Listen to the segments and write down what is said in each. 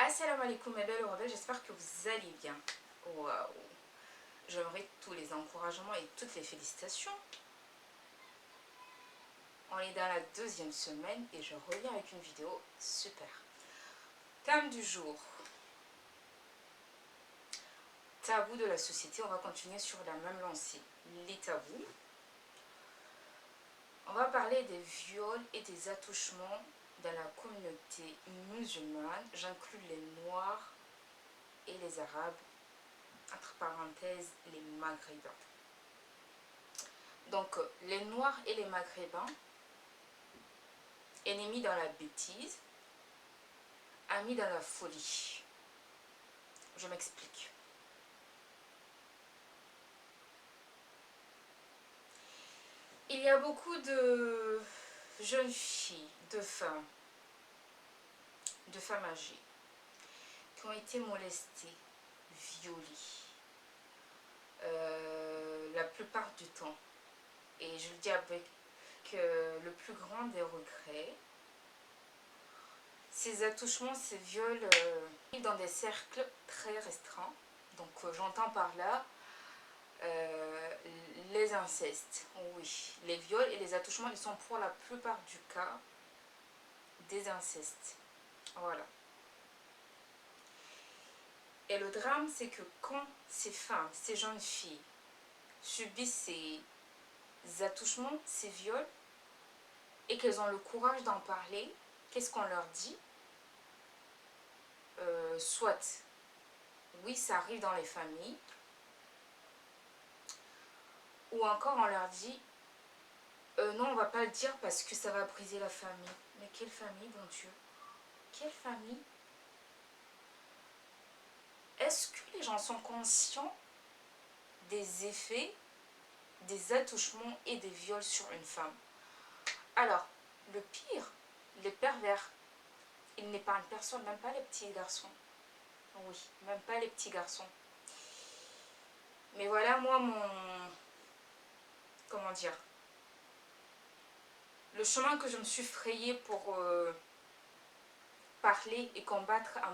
Assalamu alaikum mes belles rebelles, j'espère que vous allez bien. Waouh, j'aimerais tous les encouragements et toutes les félicitations. On est dans la deuxième semaine et je reviens avec une vidéo super. Thème du jour. Tabous de la société, on va continuer sur la même lancée. Les tabous. On va parler des viols et des attouchements dans la communauté musulmane. J'inclus les Noirs et les Arabes, entre parenthèses les Maghrébins. Donc les Noirs et les Maghrébins, ennemis dans la bêtise, amis dans la folie. Je m'explique. Il y a beaucoup de jeunes filles, de femmes âgées, qui ont été molestées, violées, la plupart du temps. Et je le dis avec le plus grand des regrets. Ces attouchements, ces viols vivent dans des cercles très restreints. Donc j'entends par là les incestes, oui. Les viols et les attouchements, ils sont pour la plupart du cas des incestes. Voilà. Et le drame, c'est que quand ces femmes, ces jeunes filles subissent ces attouchements, ces viols, et qu'elles ont le courage d'en parler, qu'est-ce qu'on leur dit? Soit, oui, ça arrive dans les familles, ou encore on leur dit, non, on va pas le dire parce que ça va briser la famille. Mais quelle famille, bon Dieu? Quelle famille? Est-ce que les gens sont conscients des effets des attouchements et des viols sur une femme? Alors, le pire, les pervers, ils n'épargnent personne, même pas les petits garçons. Oui, même pas les petits garçons. Mais voilà, moi, comment dire, le chemin que je me suis frayé pour parler et combattre à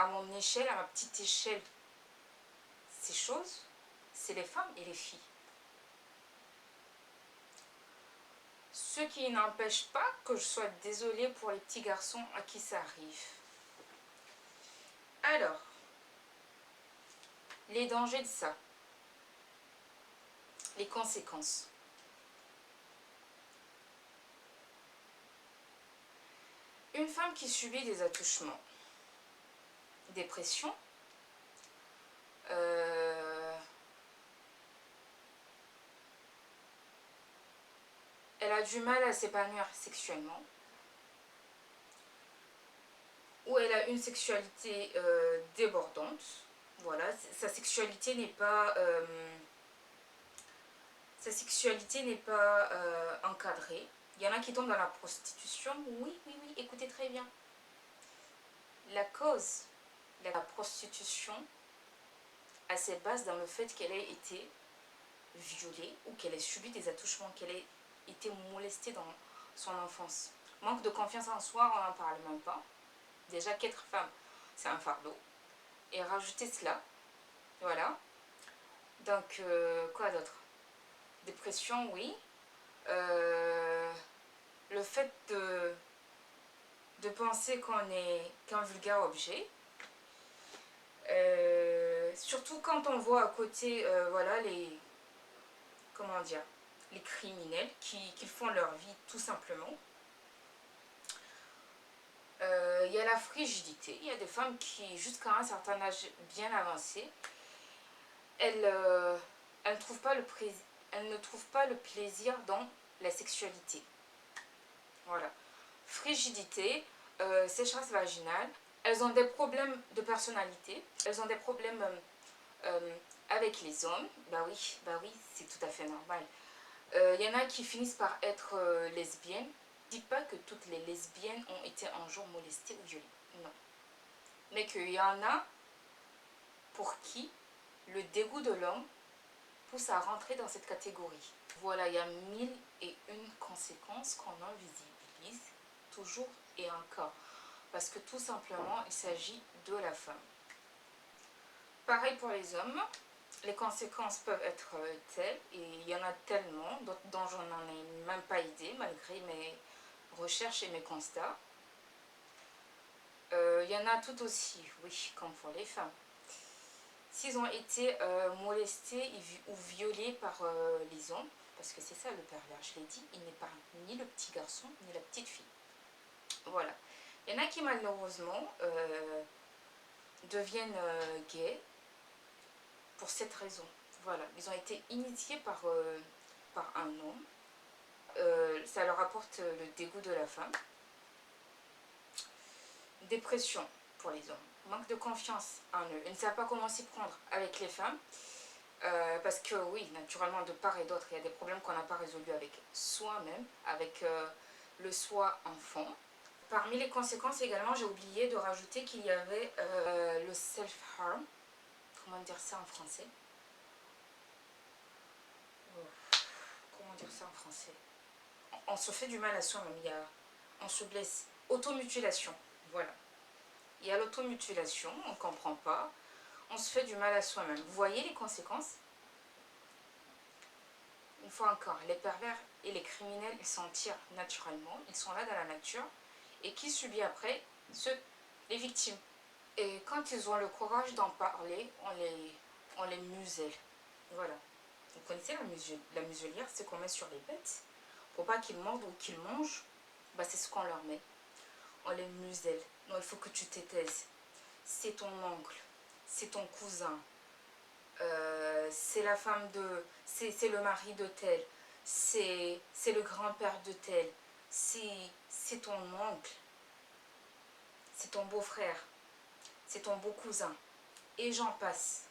mon échelle, à ma petite échelle, ces choses, c'est les femmes et les filles. Ce qui n'empêche pas que je sois désolée pour les petits garçons à qui ça arrive. Alors, les dangers de ça, les conséquences. Une femme qui subit des attouchements, dépression, elle a du mal à s'épanouir sexuellement, ou elle a une sexualité débordante. Voilà, sa sexualité n'est pas encadrée. Il y en a qui tombent dans la prostitution. Oui, oui, oui, écoutez très bien. La cause de la prostitution a ses bases dans le fait qu'elle ait été violée ou qu'elle ait subi des attouchements, qu'elle ait été molestée dans son enfance. Manque de confiance en soi, on n'en parle même pas. Déjà qu'être femme, c'est un fardeau. Et rajouter cela, voilà. Donc, quoi d'autre? Dépression, oui. Le fait de penser qu'on est qu'un vulgaire objet. Surtout quand on voit à côté, voilà, comment dire, les criminels qui font leur vie tout simplement. Il y a la frigidité. Il y a des femmes qui, jusqu'à un certain âge bien avancé, elles ne trouvent pas le plaisir dans la sexualité. Voilà. Frigidité, sécheresse vaginale. Elles ont des problèmes de personnalité. Elles ont des problèmes avec les hommes. Bah oui, c'est tout à fait normal. Y en a qui finissent par être lesbiennes. Je ne dis pas que toutes les lesbiennes ont été un jour molestées ou violées. Non. Mais qu'il y en a pour qui le dégoût de l'homme pousse à rentrer dans cette catégorie. Voilà, il y a 1001 conséquences qu'on invisibilise toujours et encore. parce que tout simplement, il s'agit de la femme. Pareil pour les hommes, les conséquences peuvent être telles, et il y en a tellement, d'autres dont je n'en ai même pas idée, malgré mes recherches et mes constats. Il y en a tout aussi, oui, comme pour les femmes. S'ils ont été molestés ou violés par les hommes, parce que c'est ça le pervers, je l'ai dit, il n'épargne ni le petit garçon, ni la petite fille. Voilà. Il y en a qui malheureusement deviennent gays pour cette raison. Voilà, ils ont été initiés par un homme. Ça leur apporte le dégoût de la femme. Dépression pour les hommes. Manque de confiance en eux. Ils ne savent pas comment s'y prendre avec les femmes. Parce que oui, naturellement, de part et d'autre, il y a des problèmes qu'on n'a pas résolus avec soi-même, avec le soi enfant. Parmi les conséquences également, j'ai oublié de rajouter qu'il y avait le self-harm. Comment dire ça en français? Comment dire ça en français? On se fait du mal à soi-même, on se blesse. Automutilation, voilà. Il y a l'automutilation, on ne comprend pas. On se fait du mal à soi-même. Vous voyez les conséquences? Une fois encore, les pervers et les criminels, ils s'en tirent naturellement. Ils sont là dans la nature. Et qui subit après? Les victimes. Et quand ils ont le courage d'en parler, on les muselle. Voilà. Vous connaissez la muselière, c'est qu'on met sur les bêtes. Pour pas qu'ils mordent ou qu'ils mangent, bah c'est ce qu'on leur met. On les muselle. Non, il faut que tu t'étaises. C'est ton oncle, c'est ton cousin, c'est la femme de... c'est le mari de tel, c'est le grand-père de tel, c'est ton oncle, c'est ton beau-frère, c'est ton beau cousin. Et j'en passe.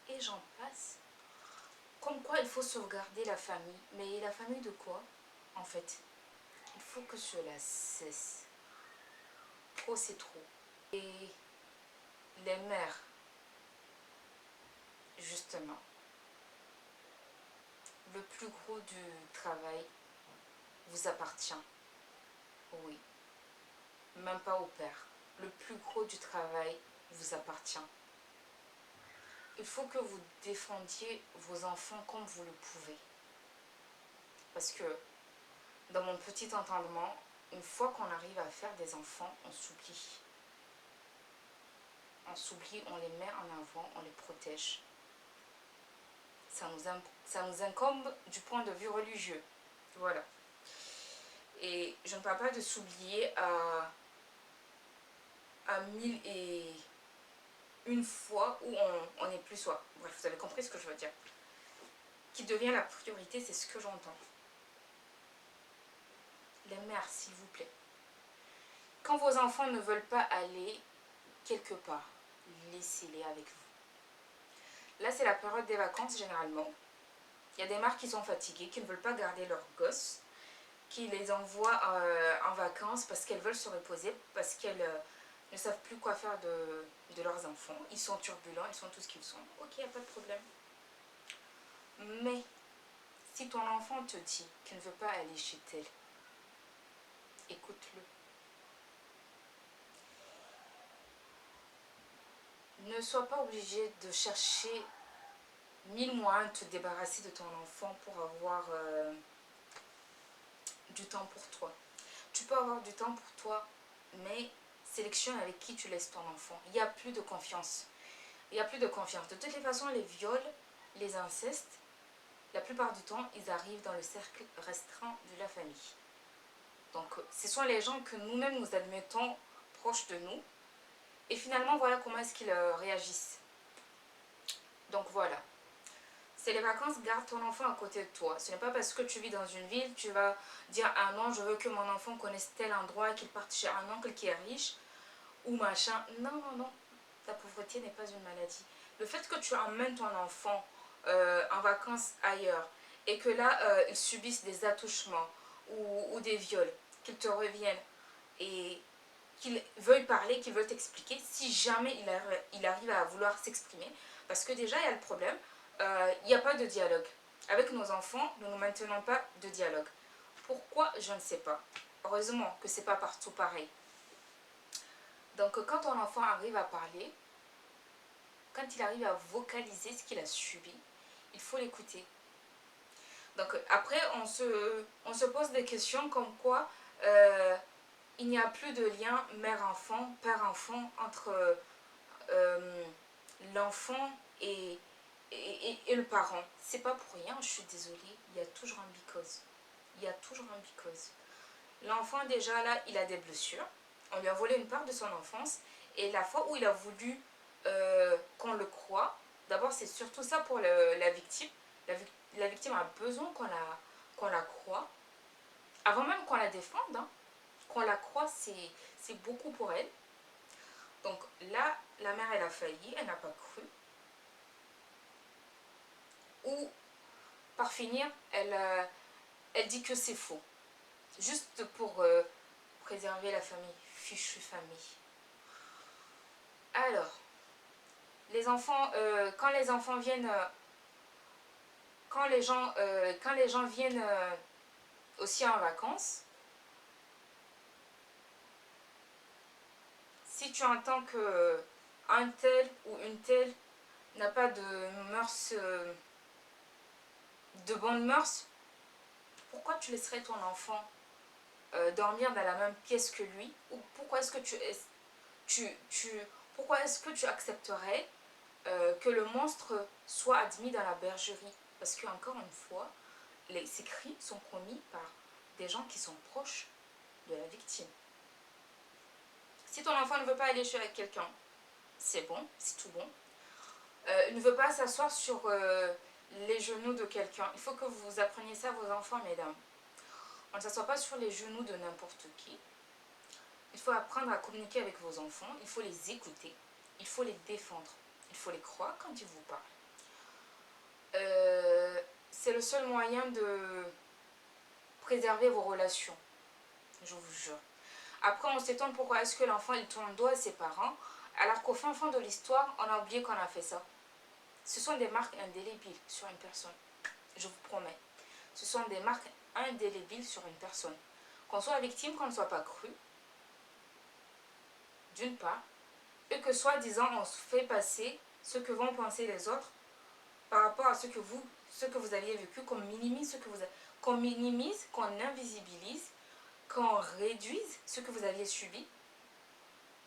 Et j'en passe. Comme quoi il faut sauvegarder la famille. Mais la famille de quoi, en fait? Il faut que cela cesse. Trop, c'est trop. Et les mères, justement, le plus gros du travail vous appartient. Oui. Même pas au père. Le plus gros du travail vous appartient. Il faut que vous défendiez vos enfants comme vous le pouvez. Parce que, dans mon petit entendement, une fois qu'on arrive à faire des enfants, on s'oublie. On s'oublie, on les met en avant, on les protège. Ça nous incombe du point de vue religieux. Voilà. Et je ne parle pas de s'oublier à 1001 fois où on n'est plus soi. Bref, vous avez compris ce que je veux dire. Qui devient la priorité, c'est ce que j'entends. Les mères, s'il vous plaît. Quand vos enfants ne veulent pas aller quelque part, laissez-les avec vous. Là, c'est la période des vacances, généralement. Il y a des mères qui sont fatiguées, qui ne veulent pas garder leurs gosses, qui les envoient en vacances parce qu'elles veulent se reposer, parce qu'elles ne savent plus quoi faire de leurs enfants. Ils sont turbulents, ils sont tout ce qu'ils sont. Ok, il n'y a pas de problème. Mais, si ton enfant te dit qu'il ne veut pas aller chez tel, écoute-le. Ne sois pas obligé de chercher 1000 moyens de te débarrasser de ton enfant pour avoir du temps pour toi. Tu peux avoir du temps pour toi, mais sélectionne avec qui tu laisses ton enfant. Il n'y a plus de confiance. Il n'y a plus de confiance. De toutes les façons, les viols, les incestes, la plupart du temps, ils arrivent dans le cercle restreint de la famille. Donc, ce sont les gens que nous-mêmes nous admettons proches de nous. Et finalement, voilà comment est-ce qu'ils réagissent. Donc voilà. C'est les vacances, garde ton enfant à côté de toi. Ce n'est pas parce que tu vis dans une ville, tu vas dire « Ah non, je veux que mon enfant connaisse tel endroit, qu'il parte chez un oncle qui est riche, ou machin. » Non, non, non. La pauvreté n'est pas une maladie. Le fait que tu emmènes ton enfant en vacances ailleurs, et que là, ils subissent des attouchements ou des viols, qu'ils te reviennent, et qu'ils veuillent parler, qu'ils veulent t'expliquer, si jamais il arrive à vouloir s'exprimer, parce que déjà, il y a le problème, il n'y a pas de dialogue. Avec nos enfants, nous ne maintenons pas de dialogue. Pourquoi? Je ne sais pas. Heureusement que ce n'est pas partout pareil. Donc quand ton enfant arrive à parler, quand il arrive à vocaliser ce qu'il a subi, il faut l'écouter. Donc après, on se pose des questions comme quoi il n'y a plus de lien mère-enfant, père-enfant entre l'enfant et le parent. C'est pas pour rien, je suis désolée, il y a toujours un because. Il y a toujours un because. L'enfant déjà là, il a des blessures. On lui a volé une part de son enfance. Et la fois où il a voulu qu'on le croie, d'abord c'est surtout ça pour la victime. La victime a besoin qu'on la croie. Avant même qu'on la défende, hein, qu'on la croie, c'est beaucoup pour elle. Donc là, la mère, elle a failli, elle n'a pas cru. Ou, par finir, elle dit que c'est faux. Juste pour préserver la famille. Fichue famille. Alors, les enfants, quand les enfants viennent, quand les gens viennent aussi en vacances, si tu entends que un tel ou une telle n'a pas de mœurs, de bonnes mœurs, pourquoi tu laisserais ton enfant dormir dans la même pièce que lui? Ou pourquoi est-ce que pourquoi est-ce que tu accepterais que le monstre soit admis dans la bergerie? Parce que encore une fois, ces crimes sont commis par des gens qui sont proches de la victime. Si ton enfant ne veut pas aller chez quelqu'un, c'est bon, c'est tout bon. Il ne veut pas s'asseoir sur les genoux de quelqu'un. Il faut que vous appreniez ça à vos enfants, mesdames. On ne s'assoit pas sur les genoux de n'importe qui. Il faut apprendre à communiquer avec vos enfants. Il faut les écouter. Il faut les défendre. Il faut les croire quand ils vous parlent. C'est le seul moyen de préserver vos relations. Je vous jure. Après, on s'étonne pourquoi est-ce que l'enfant il tourne le dos à ses parents, alors qu'au fin fond de l'histoire, on a oublié qu'on a fait ça. Ce sont des marques indélébiles sur une personne. Je vous promets. Ce sont des marques indélébiles sur une personne. Qu'on soit victime, qu'on ne soit pas cru, d'une part, et que soi-disant on se fait passer ce que vont penser les autres par rapport à ce que vous aviez vécu, qu'on minimise qu'on minimise, qu'on invisibilise, qu'on réduise ce que vous aviez subi,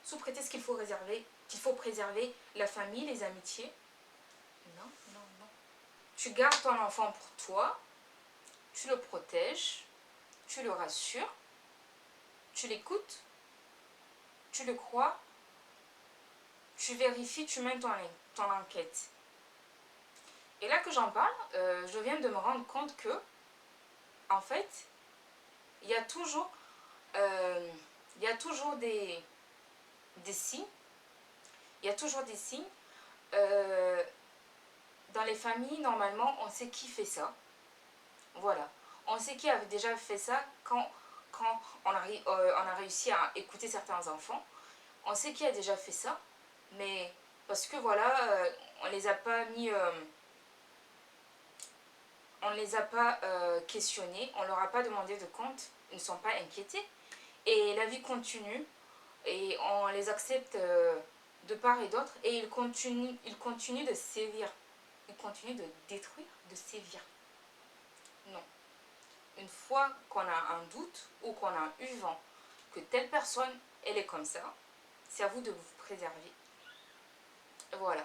sous prétexte qu'il faut préserver la famille, les amitiés. Non, non, non. Tu gardes ton enfant pour toi, tu le protèges, tu le rassures, tu l'écoutes, tu le crois, tu vérifies, tu mènes ton enquête. Et là que j'en parle, je viens de me rendre compte que, en fait, il y a toujours des signes. Il y a toujours des signes. Dans les familles, normalement, on sait qui fait ça. Voilà. On sait qui a déjà fait ça quand on a réussi à écouter certains enfants. On sait qui a déjà fait ça, mais parce que voilà, on les a pas mis... on ne les a pas questionnés, on ne leur a pas demandé de compte, ils ne sont pas inquiétés. Et la vie continue, et on les accepte de part et d'autre, et ils continuent de sévir. Ils continuent de détruire, de sévir. Non. Une fois qu'on a un doute, ou qu'on a eu vent que telle personne, elle est comme ça, c'est à vous de vous préserver. Voilà.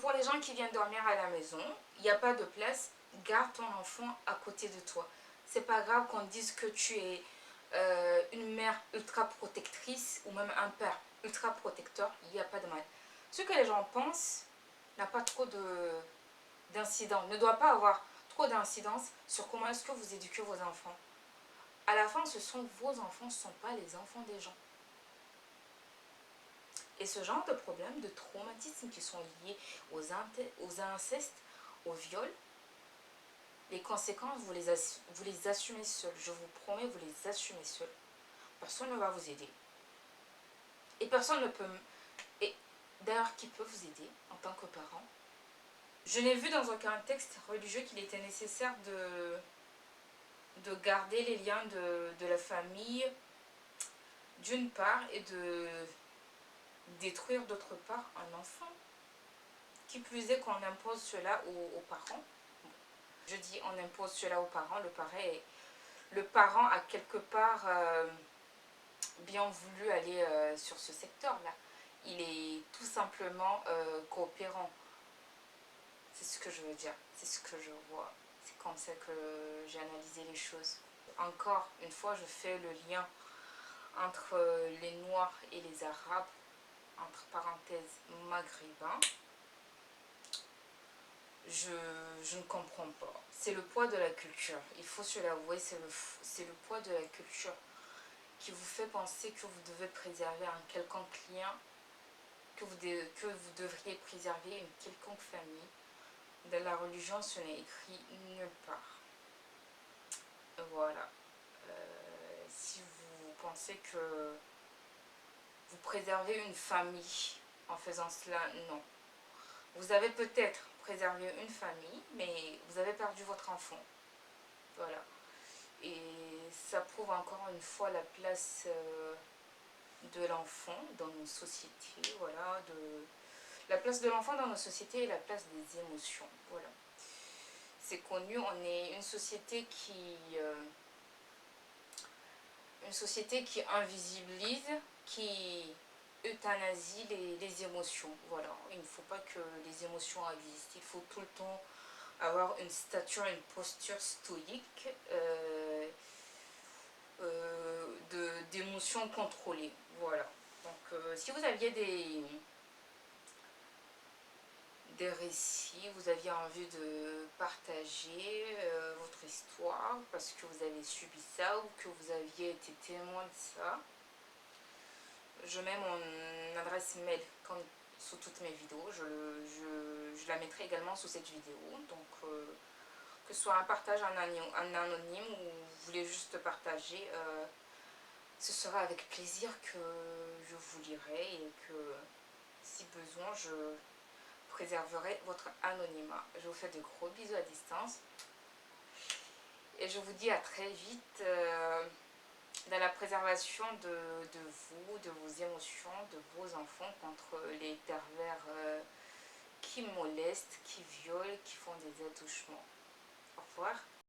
Pour les gens qui viennent dormir à la maison, il n'y a pas de place, garde ton enfant à côté de toi. C'est pas grave qu'on dise que tu es une mère ultra protectrice ou même un père ultra protecteur, il n'y a pas de mal. Ce que les gens pensent n'a pas trop d'incidence, ne doit pas avoir trop d'incidence sur comment est-ce que vous éduquez vos enfants. À la fin, ce sont vos enfants, ce ne sont pas les enfants des gens. Et ce genre de problèmes, de traumatismes qui sont liés aux incestes, aux viols, les conséquences, vous les assumez seuls. Je vous promets, vous les assumez seuls. Personne ne va vous aider. Et personne ne peut... Et d'ailleurs, qui peut vous aider en tant que parent? Je n'ai vu dans aucun texte religieux qu'il était nécessaire de garder les liens de la famille, d'une part, et détruire d'autre part un enfant. Qui plus est qu'on impose cela aux parents. Je dis on impose cela aux parents, le parent a quelque part bien voulu aller sur ce secteur-là. Il est tout simplement coopérant. C'est ce que je veux dire, c'est ce que je vois. C'est comme ça que j'ai analysé les choses. Encore une fois, je fais le lien entre les Noirs et les Arabes, entre parenthèses maghrébins. Je ne comprends pas. C'est le poids de la culture. Il faut se l'avouer, c'est le poids de la culture qui vous fait penser que vous devez préserver un quelconque lien, que vous devriez préserver une quelconque famille. Dans la religion, ce n'est écrit nulle part. Voilà. Si vous pensez que vous préservez une famille en faisant cela, non. Vous avez peut-être préservé une famille, mais vous avez perdu votre enfant. Voilà. Et ça prouve encore une fois la place de l'enfant dans nos sociétés. Voilà. La place de l'enfant dans nos sociétés et la place des émotions. Voilà. C'est connu, on est une société qui invisibilise, qui euthanasie les émotions. Voilà, il ne faut pas que les émotions existent. Il faut tout le temps avoir une stature, une posture stoïque d'émotions contrôlées. Voilà. Donc, si vous aviez des récits, vous aviez envie de partager votre histoire parce que vous avez subi ça ou que vous aviez été témoin de ça, je mets mon adresse mail comme sous toutes mes vidéos, je la mettrai également sous cette vidéo. Donc que ce soit un partage en anonyme ou vous voulez juste partager, ce sera avec plaisir que je vous lirai et que si besoin je préserverai votre anonymat. Je vous fais de gros bisous à distance et je vous dis à très vite dans la préservation de vous, de vos émotions, de vos enfants contre les pervers qui molestent, qui violent, qui font des attouchements. Au revoir.